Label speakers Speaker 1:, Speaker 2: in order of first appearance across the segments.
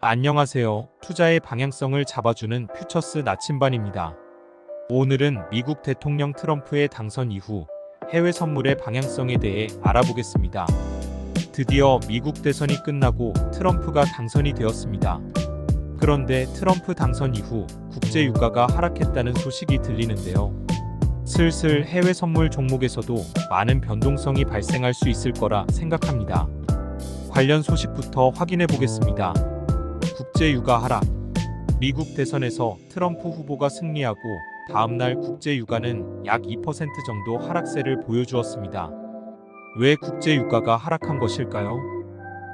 Speaker 1: 안녕하세요. 투자의 방향성을 잡아주는 퓨처스 나침반입니다. 오늘은 미국 대통령 트럼프의 당선 이후 해외 선물의 방향성에 대해 알아보겠습니다. 드디어 미국 대선이 끝나고 트럼프가 당선이 되었습니다. 그런데 트럼프 당선 이후 국제 유가가 하락했다는 소식이 들리는데요. 슬슬 해외 선물 종목에서도 많은 변동성이 발생할 수 있을 거라 생각합니다. 관련 소식부터 확인해 보겠습니다. 국제 유가 하락. 미국 대선에서 트럼프 후보가 승리하고 다음날 국제 유가는 약 2% 정도 하락세를 보여주었습니다. 왜 국제 유가가 하락한 것일까요?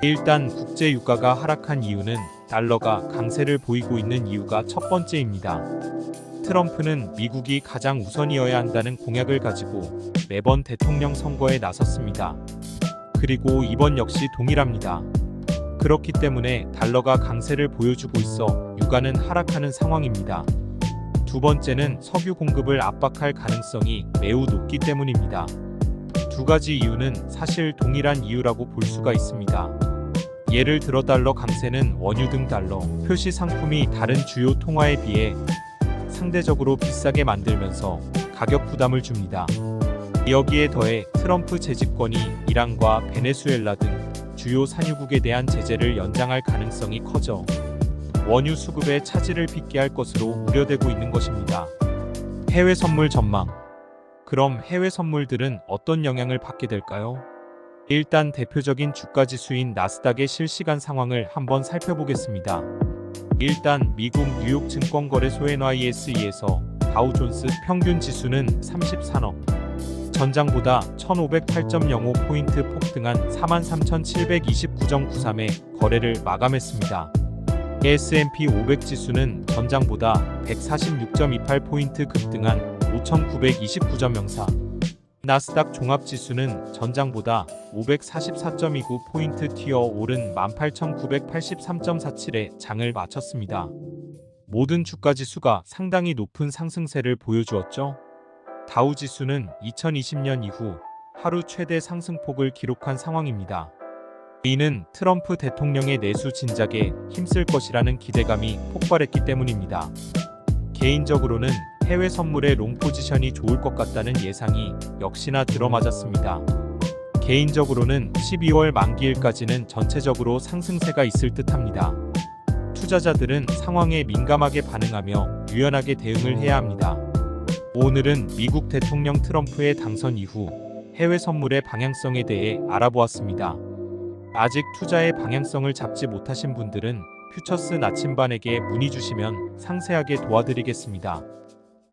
Speaker 1: 일단 국제 유가가 하락한 이유는 달러가 강세를 보이고 있는 이유가 첫 번째입니다. 트럼프는 미국이 가장 우선이어야 한다는 공약을 가지고 매번 대통령 선거에 나섰습니다. 그리고 이번 역시 동일합니다. 그렇기 때문에 달러가 강세를 보여주고 있어 유가는 하락하는 상황입니다. 두 번째는 석유 공급을 압박할 가능성이 매우 높기 때문입니다. 두 가지 이유는 사실 동일한 이유라고 볼 수가 있습니다. 예를 들어 달러 강세는 원유 등 달러 표시 상품이 다른 주요 통화에 비해 상대적으로 비싸게 만들면서 가격 부담을 줍니다. 여기에 더해 트럼프 재집권이 이란과 베네수엘라 등 주요 산유국에 대한 제재를 연장할 가능성이 커져 원유 수급에 차질을 빚게 할 것으로 우려되고 있는 것입니다. 해외 선물 전망. 그럼 해외 선물들은 어떤 영향을 받게 될까요? 일단 대표적인 주가 지수인 나스닥의 실시간 상황을 한번 살펴보겠습니다. 일단 미국 뉴욕 증권거래소 NYSE에서 다우존스 평균 지수는 34억 전장보다 1508.05포인트 폭등한 43,729.93에 거래를 마감했습니다. S&P 500 지수는 전장보다 146.28포인트 급등한 5,929.04. 나스닥 종합지수는 전장보다 544.29포인트 튀어 오른 18,983.47에 장을 마쳤습니다. 모든 주가지수가 상당히 높은 상승세를 보여주었죠. 다우지수는 2020년 이후 하루 최대 상승폭을 기록한 상황입니다. 이는 트럼프 대통령의 내수 진작에 힘쓸 것이라는 기대감이 폭발했기 때문입니다. 개인적으로는 해외 선물의 롱 포지션이 좋을 것 같다는 예상이 역시나 들어맞았습니다. 개인적으로는 12월 만기일까지는 전체적으로 상승세가 있을 듯합니다. 투자자들은 상황에 민감하게 반응하며 유연하게 대응을 해야 합니다. 오늘은 미국 대통령 트럼프의 당선 이후 해외 선물의 방향성에 대해 알아보았습니다. 아직 투자의 방향성을 잡지 못하신 분들은 퓨처스 나침반에게 문의 주시면 상세하게 도와드리겠습니다.